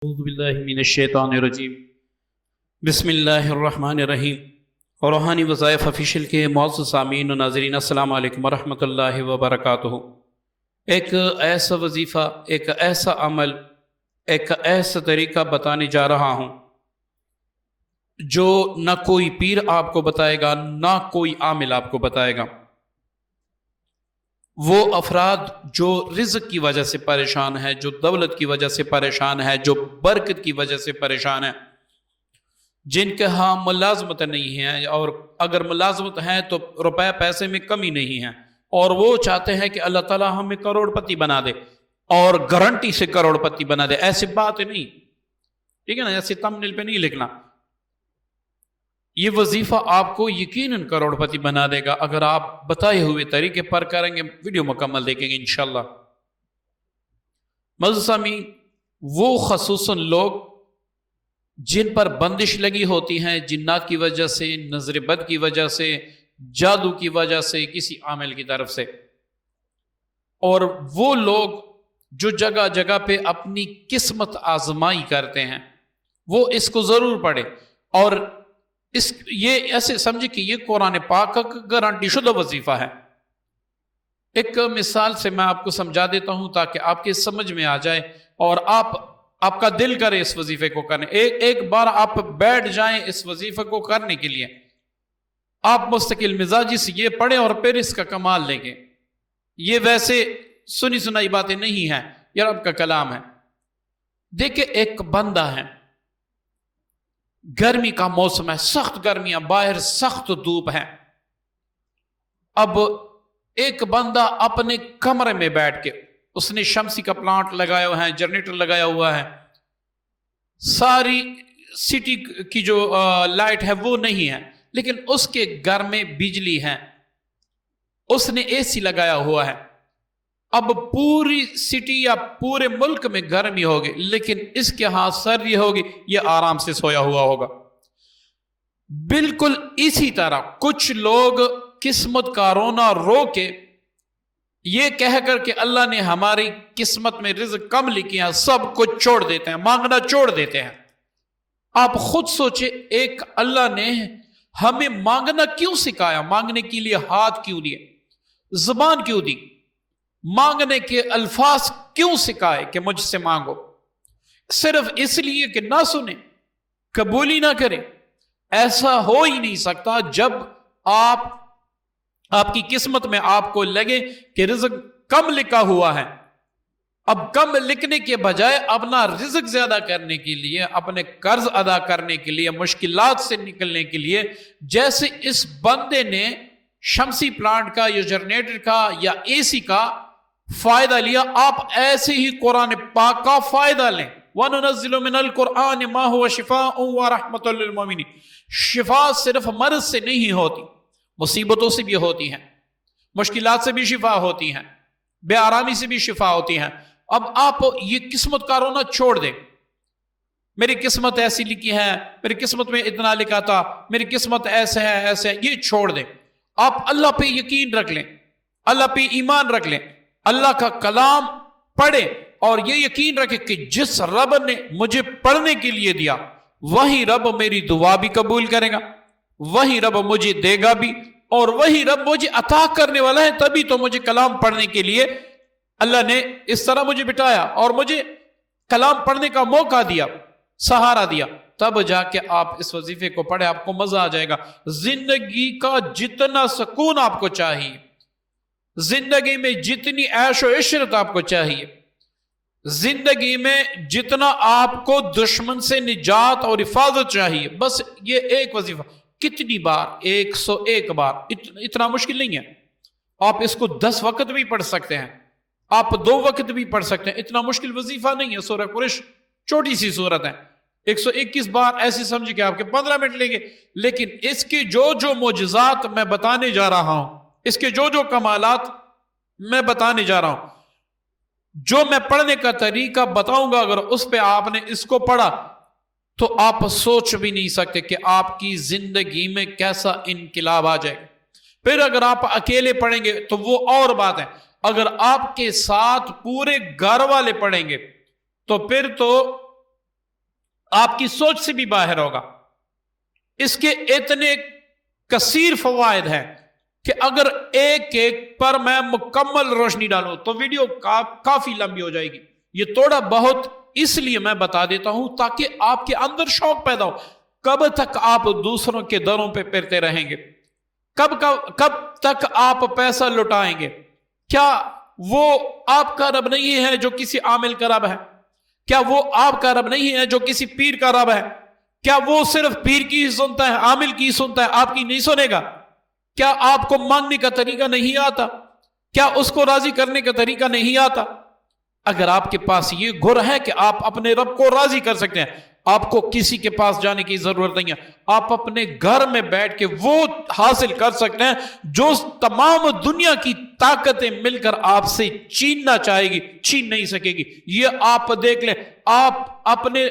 اعوذ باللہ من الشیطان الرجیم بسم اللہ الرحمن الرحیم روحانی وظائف آفیشیل کے معزز سامعین و ناظرین السلام علیکم ورحمۃ اللہ وبرکاتہ۔ ایک ایسا وظیفہ، ایک ایسا عمل، ایک ایسا طریقہ بتانے جا رہا ہوں جو نہ کوئی پیر آپ کو بتائے گا، نہ کوئی عامل آپ کو بتائے گا۔ وہ افراد جو رزق کی وجہ سے پریشان ہے، جو دولت کی وجہ سے پریشان ہے، جو برکت کی وجہ سے پریشان ہے، جن کے ہاں ملازمت نہیں ہے، اور اگر ملازمت ہے تو روپے پیسے میں کمی نہیں ہے، اور وہ چاہتے ہیں کہ اللہ تعالیٰ ہمیں کروڑ پتی بنا دے اور گارنٹی سے کروڑ پتی بنا دے۔ ایسی بات نہیں، ٹھیک ہے نا، ایسے تمنیل پہ نہیں لکھنا۔ یہ وظیفہ آپ کو یقیناً کروڑ پتی بنا دے گا اگر آپ بتائے ہوئے طریقے پر کریں گے۔ ویڈیو مکمل دیکھیں گے انشاءاللہ۔ معزز سامعین، وہ خصوصاً لوگ جن پر بندش لگی ہوتی ہیں جنات کی وجہ سے، نظر بد کی وجہ سے، جادو کی وجہ سے، کسی عامل کی طرف سے، اور وہ لوگ جو جگہ جگہ پہ اپنی قسمت آزمائی کرتے ہیں، وہ اس کو ضرور پڑھیں اور یہ ایسے سمجھے کہ یہ قرآن پاک کا گارنٹی شدہ وظیفہ ہے۔ ایک مثال سے میں آپ کو سمجھا دیتا ہوں تاکہ آپ کے سمجھ میں آ جائے اور آپ کا دل کرے اس وظیفے کو کرنے۔ ایک بار آپ بیٹھ جائیں اس وظیفے کو کرنے کے لیے، آپ مستقل مزاجی سے یہ پڑھیں اور پھر اس کا کمال لیں گے۔ یہ ویسے سنی سنائی باتیں نہیں ہیں، یہ رب کا کلام ہے۔ دیکھیں، ایک بندہ ہے، گرمی کا موسم ہے، سخت گرمیاں، باہر سخت دھوپ ہے۔ اب ایک بندہ اپنے کمرے میں بیٹھ کے، اس نے شمسی کا پلانٹ لگایا ہوا ہے، جنریٹر لگایا ہوا ہے، ساری سٹی کی جو لائٹ ہے وہ نہیں ہے، لیکن اس کے گھر میں بجلی ہے، اس نے اے سی لگایا ہوا ہے۔ اب پوری سٹی یا پورے ملک میں گرمی ہوگی، لیکن اس کے ہاں سردی ہوگی، یہ آرام سے سویا ہوا ہوگا۔ بالکل اسی طرح کچھ لوگ قسمت کا رونا رو کے یہ کہہ کر کہ اللہ نے ہماری قسمت میں رزق کم لکھی ہے، سب کچھ چھوڑ دیتے ہیں، مانگنا چھوڑ دیتے ہیں۔ آپ خود سوچے، ایک اللہ نے ہمیں مانگنا کیوں سکھایا؟ مانگنے کے لیے ہاتھ کیوں دیے، زبان کیوں دی، مانگنے کے الفاظ کیوں سکھائے کہ مجھ سے مانگو؟ صرف اس لیے کہ نہ سنیں، قبول ہی نہ کریں؟ ایسا ہو ہی نہیں سکتا۔ جب آپ کی قسمت میں آپ کو لگے کہ رزق کم لکھا ہوا ہے، اب کم لکھنے کے بجائے اپنا رزق زیادہ کرنے کے لیے، اپنے قرض ادا کرنے کے لیے، مشکلات سے نکلنے کے لیے، جیسے اس بندے نے شمسی پلانٹ کا یا جنریٹر کا یا اے سی کا فائدہ لیا، آپ ایسے ہی قرآن پاک کا فائدہ لیں۔ وَنُنَزِّلُ مِنَ الْقُرْآنِ مَا هُوَ شِفَاءٌ وَرَحْمَةٌ لِّلْمُؤْمِنِينَ۔ شفا صرف مرض سے نہیں ہوتی، مصیبتوں سے بھی ہوتی ہیں، مشکلات سے بھی شفا ہوتی ہیں، بے آرامی سے بھی شفا ہوتی ہیں۔ اب آپ یہ قسمت کا رونا چھوڑ دیں، میری قسمت ایسی لکھی ہے، میری قسمت میں اتنا لکھا تھا، میری قسمت ایسے ہے ایسے ہے، یہ چھوڑ دیں۔ آپ اللہ پہ یقین رکھ لیں، اللہ پہ ایمان رکھ لیں، اللہ کا کلام پڑھیں اور یہ یقین رکھیں کہ جس رب نے مجھے پڑھنے کے لیے دیا، وہی رب میری دعا بھی قبول کرے گا، وہی رب مجھے دے گا بھی، اور وہی رب مجھے عطا کرنے والا ہے۔ تبھی تو مجھے کلام پڑھنے کے لیے اللہ نے اس طرح مجھے بٹھایا اور مجھے کلام پڑھنے کا موقع دیا، سہارا دیا۔ تب جا کے آپ اس وظیفے کو پڑھیں، آپ کو مزہ آ جائے گا۔ زندگی کا جتنا سکون آپ کو چاہیے، زندگی میں جتنی عیش و عشرت آپ کو چاہیے، زندگی میں جتنا آپ کو دشمن سے نجات اور حفاظت چاہیے، بس یہ ایک وظیفہ۔ کتنی بار؟ 101 بار۔ اتنا مشکل نہیں ہے، آپ اس کو 10 وقت بھی پڑھ سکتے ہیں، آپ 2 وقت بھی پڑھ سکتے ہیں، اتنا مشکل وظیفہ نہیں ہے۔ سورہ قریش چھوٹی سی سورت ہے، 121 بار ایسے سمجھے کہ آپ کے 15 منٹ لیں گے، لیکن اس کے جو معجزات میں بتانے جا رہا ہوں، اس کے جو کمالات میں بتانے جا رہا ہوں، جو میں پڑھنے کا طریقہ بتاؤں گا، اگر اس پہ آپ نے اس کو پڑھا تو آپ سوچ بھی نہیں سکتے کہ آپ کی زندگی میں کیسا انقلاب آ جائے گا۔ پھر اگر آپ اکیلے پڑھیں گے تو وہ اور بات ہے، اگر آپ کے ساتھ پورے گھر والے پڑھیں گے تو پھر تو آپ کی سوچ سے بھی باہر ہوگا. اس کے اتنے کثیر فوائد ہیں کہ اگر ایک ایک پر میں مکمل روشنی ڈالوں تو ویڈیو کافی لمبی ہو جائے گی. یہ تھوڑا بہت اس لیے میں بتا دیتا ہوں تاکہ آپ کے اندر شوق پیدا ہو. کب تک آپ دوسروں کے دروں پہ پھرتے رہیں گے؟ کب تک آپ پیسہ لٹائیں گے؟ کیا وہ آپ کا رب نہیں ہے جو کسی عامل کا رب ہے؟ کیا وہ آپ کا رب نہیں ہے جو کسی پیر کا رب ہے؟ کیا وہ صرف پیر کی ہی سنتا ہے، عامل کی ہی سنتا ہے، آپ کی نہیں سنے گا؟ کیا آپ کو مانگنے کا طریقہ نہیں آتا؟ کیا اس کو راضی کرنے کا طریقہ نہیں آتا؟ اگر آپ کے پاس یہ گر ہے کہ آپ اپنے رب کو راضی کر سکتے ہیں، آپ کو کسی کے پاس جانے کی ضرورت نہیں ہے. آپ اپنے گھر میں بیٹھ کے وہ حاصل کر سکتے ہیں جو تمام دنیا کی طاقتیں مل کر آپ سے چھیننا چاہے گی، چھین نہیں سکے گی. یہ آپ دیکھ لیں. آپ اپنے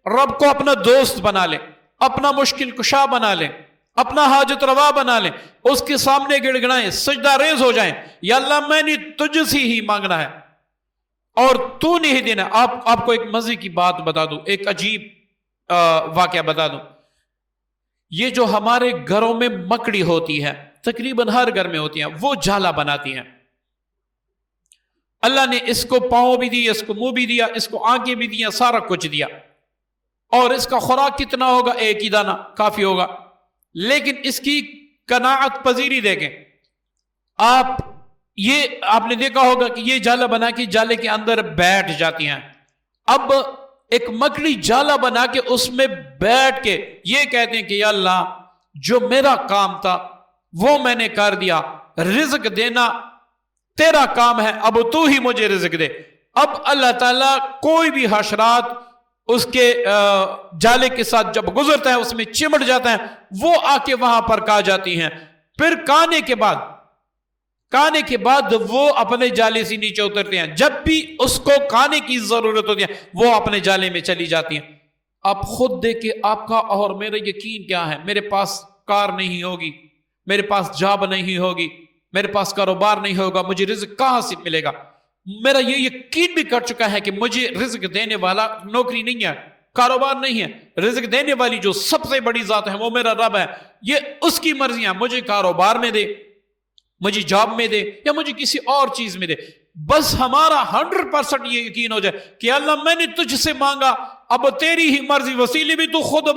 رب کو اپنا دوست بنا لیں، اپنا مشکل کشا بنا لیں، اپنا حاجت روا بنا لیں، اس کے سامنے گڑگڑائیں، سجدہ ریز ہو جائیں. یا اللہ میں نے تجھ سے ہی مانگنا ہے اور تو نہیں دینا. آپ کو ایک مزے کی بات بتا دوں، ایک عجیب واقعہ بتا دوں. یہ جو ہمارے گھروں میں مکڑی ہوتی ہے، تقریباً ہر گھر میں ہوتی ہیں، وہ جالا بناتی ہیں. اللہ نے اس کو پاؤں بھی دی، اس کو منہ بھی دیا، اس کو آنکھیں بھی دیا، سارا کچھ دیا. اور اس کا خوراک کتنا ہوگا؟ ایک ہی دانہ کافی ہوگا. لیکن اس کی قناعت پذیری دیکھیں. آپ نے دیکھا ہوگا کہ یہ جالا بنا کے جالے کے اندر بیٹھ جاتی ہیں. اب ایک مکڑی جالا بنا کے اس میں بیٹھ کے یہ کہتے ہیں کہ یا اللہ جو میرا کام تھا وہ میں نے کر دیا، رزق دینا تیرا کام ہے، اب تو ہی مجھے رزق دے. اب اللہ تعالیٰ کوئی بھی حشرات اس کے جالے کے ساتھ جب گزرتا ہے اس میں چمٹ جاتا ہے، وہ آ کے وہاں پر کھا جاتی ہیں. پھر کھانے کے بعد وہ اپنے جالے سے نیچے اترتے ہیں. جب بھی اس کو کھانے کی ضرورت ہوتی ہے وہ اپنے جالے میں چلی جاتی ہیں. آپ خود دیکھیں آپ کا اور میرا یقین کیا ہے. میرے پاس کار نہیں ہوگی، میرے پاس جاب نہیں ہوگی، میرے پاس کاروبار نہیں ہوگا، مجھے رزق کہاں سے ملے گا؟ میرا یہ یقین بھی کر چکا ہے کہ مجھے رزق دینے والا نوکری نہیں ہے، کاروبار نہیں ہے. رزق دینے والی جو سب سے بڑی ذات ہے وہ میرا رب ہے. یہ اس کی مرضی ہے، مجھے کاروبار میں دے، مجھے جاب میں دے، یا مجھے کسی اور چیز میں دے. بس ہمارا 100% یہ یقین ہو جائے کہ اللہ میں نے تجھ سے مانگا، اب تیری ہی مرضی، وسیلے بھی تو خود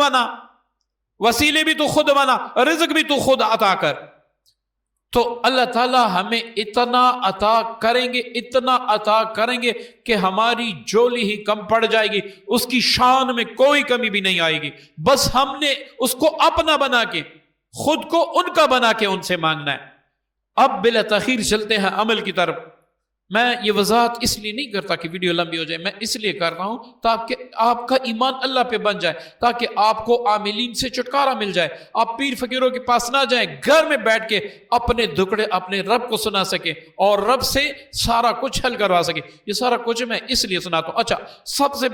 بنا، رزق بھی تو خود عطا کر. تو اللہ تعالیٰ ہمیں اتنا عطا کریں گے کہ ہماری جولی ہی کم پڑ جائے گی، اس کی شان میں کوئی کمی بھی نہیں آئے گی. بس ہم نے اس کو اپنا بنا کے، خود کو ان کا بنا کے ان سے مانگنا ہے. اب بلا تاخیر چلتے ہیں عمل کی طرف. میں یہ وضاحت اس لیے نہیں کرتا کہ ویڈیو لمبی ہو جائے، میں اس لیے کرتا ہوں تاکہ آپ کا ایمان اللہ پہ بن جائے، تاکہ آپ کو عاملین سے چھٹکارا مل جائے، آپ پیر فقیروں کے پاس نہ جائیں، گھر میں بیٹھ کے اپنے دکڑے اپنے رب کو سنا سکیں اور رب سے سارا کچھ حل کروا سکیں. یہ سارا کچھ میں اس لیے سناتا ہوں. اچھا، سب سے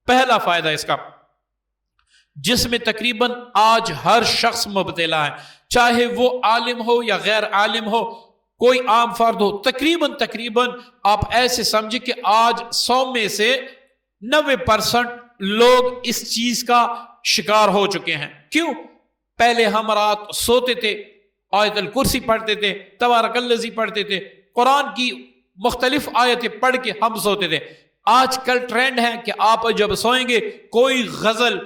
پہلا فائدہ اس کا جس میں تقریباً آج ہر شخص مبتلا ہے، چاہے وہ عالم ہو یا غیر عالم ہو، کوئی عام فرد ہو، تقریباً آپ ایسے سمجھے کہ آج 100 میں سے 90% لوگ اس چیز کا شکار ہو چکے ہیں. کیوں؟ پہلے ہم رات سوتے تھے، آیت الکرسی پڑھتے تھے، تبارک الذی پڑھتے تھے، قرآن کی مختلف آیتیں پڑھ کے ہم سوتے تھے. آج کل ٹرینڈ ہے کہ آپ جب سوئیں گے کوئی غزل،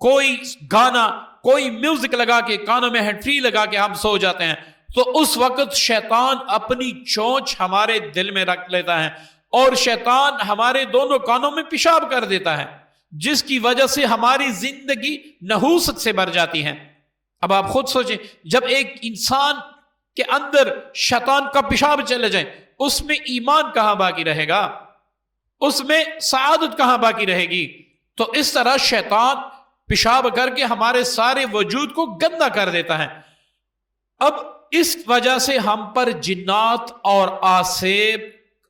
کوئی گانا، کوئی میوزک لگا کے کانوں میں ہینڈ فری لگا کے ہم سو جاتے ہیں. تو اس وقت شیطان اپنی چونچ ہمارے دل میں رکھ لیتا ہے اور شیطان ہمارے دونوں کانوں میں پیشاب کر دیتا ہے، جس کی وجہ سے ہماری زندگی نحوست سے بھر جاتی ہے. اب آپ خود سوچیں، جب ایک انسان کے اندر شیطان کا پیشاب چلے جائے، اس میں ایمان کہاں باقی رہے گا؟ اس میں سعادت کہاں باقی رہے گی؟ تو اس طرح شیطان پیشاب کر کے ہمارے سارے وجود کو گندا کر دیتا ہے. اب اس وجہ سے ہم پر جنات اور آسیب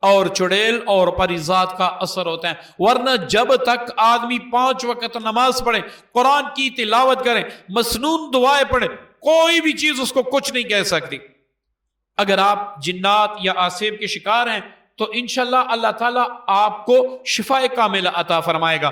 اور چڑیل اور پریزاد کا اثر ہوتا ہے. ورنہ جب تک آدمی 5 وقت نماز پڑھے، قرآن کی تلاوت کرے، مسنون دعائیں پڑھے، کوئی بھی چیز اس کو کچھ نہیں کہہ سکتی. اگر آپ جنات یا آسیب کے شکار ہیں تو انشاءاللہ اللہ تعالیٰ آپ کو شفا کاملہ عطا فرمائے گا.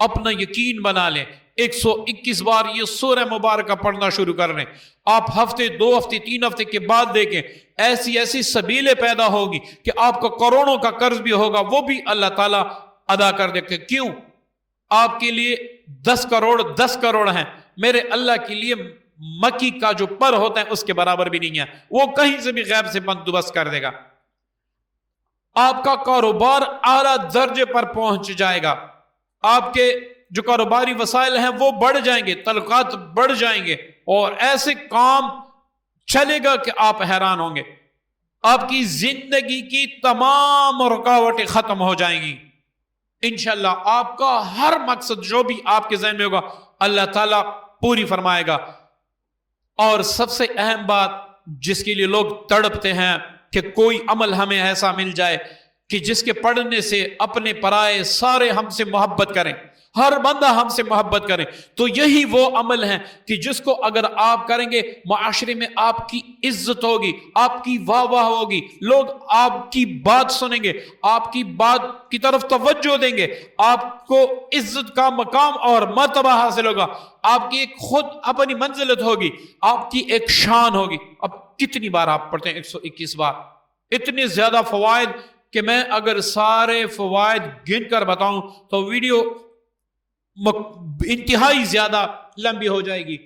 اپنا یقین بنا لیں. 121 بار یہ سورہ مبارکہ پڑھنا شروع کر لیں. آپ ہفتے 2 ہفتے 3 ہفتے کے بعد دیکھیں ایسی ایسی سبیلیں پیدا ہوگی کہ آپ کو کروڑوں کا قرض بھی ہوگا وہ بھی اللہ تعالیٰ ادا کر دے گا. کیوں؟ آپ کے لیے 10 کروڑ ہیں، میرے اللہ کے لیے مکی کا جو پر ہوتا ہے اس کے برابر بھی نہیں ہے. وہ کہیں سے بھی غیب سے بندوبست کر دے گا. آپ کا کاروبار اعلیٰ درجے پر پہنچ جائے گا. آپ کے جو کاروباری وسائل ہیں وہ بڑھ جائیں گے، تعلقات بڑھ جائیں گے، اور ایسے کام چلے گا کہ آپ حیران ہوں گے. آپ کی زندگی کی تمام رکاوٹیں ختم ہو جائیں گی. انشاءاللہ آپ کا ہر مقصد جو بھی آپ کے ذہن میں ہوگا اللہ تعالیٰ پوری فرمائے گا. اور سب سے اہم بات جس کے لیے لوگ تڑپتے ہیں کہ کوئی عمل ہمیں ایسا مل جائے کہ جس کے پڑھنے سے اپنے پرائے سارے ہم سے محبت کریں، ہر بندہ ہم سے محبت کرے. تو یہی وہ عمل ہے کہ جس کو اگر آپ کریں گے معاشرے میں آپ کی عزت ہوگی، آپ کی واہ واہ ہوگی، لوگ آپ کی بات سنیں گے، آپ کی بات کی طرف توجہ دیں گے، آپ کو عزت کا مقام اور مرتبہ حاصل ہوگا، آپ کی ایک خود اپنی منزلت ہوگی، آپ کی ایک شان ہوگی. اب کتنی بار آپ پڑھتے ہیں؟ 121 بار. اتنے زیادہ فوائد کہ میں اگر سارے فوائد گن کر بتاؤں تو ویڈیو انتہائی زیادہ لمبی ہو جائے گی.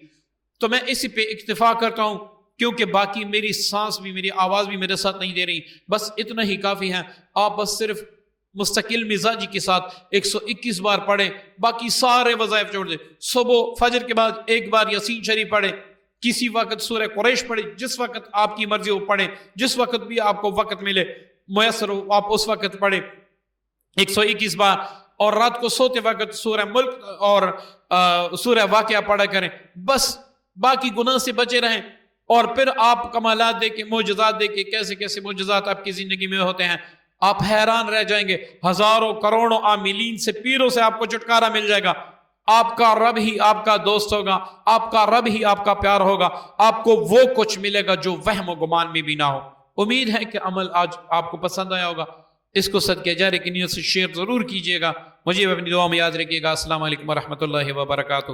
تو میں اسی پہ اکتفا کرتا ہوں کیونکہ باقی میری سانس بھی، میری آواز بھی میرے ساتھ نہیں دے رہی. بس اتنا ہی کافی ہے. آپ بس صرف مستقل مزاجی کے ساتھ 121 بار پڑھیں، باقی سارے وظائف چھوڑ دیں. صبح فجر کے بعد ایک بار یاسین شریف پڑھیں، کسی وقت سورہ قریش پڑھیں، جس وقت آپ کی مرضی ہو پڑھیں، جس وقت بھی آپ کو وقت ملے میسر ہو آپ اس وقت پڑھیں 121 بار. اور رات کو سوتے وقت سورہ ملک اور سورہ واقعہ پڑھا کریں. بس باقی گناہ سے بچے رہیں. اور پھر آپ کمالات دیکھیں، معجزات دیکھیں، کیسے کیسے معجزات آپ کی زندگی میں ہوتے ہیں. آپ حیران رہ جائیں گے. ہزاروں کروڑوں عاملین سے، پیروں سے آپ کو چھٹکارا مل جائے گا. آپ کا رب ہی آپ کا دوست ہوگا، آپ کا رب ہی آپ کا پیار ہوگا. آپ کو وہ کچھ ملے گا جو وہم و گمان میں بھی نہ ہو. امید ہے کہ عمل آج آپ کو پسند آیا ہوگا. اس کو صدقہ جارے کی نیت سے شیئر ضرور کیجیے گا. مجھے اپنی دعا میں یاد رکھیے گا. السلام علیکم ورحمۃ اللہ وبرکاتہ.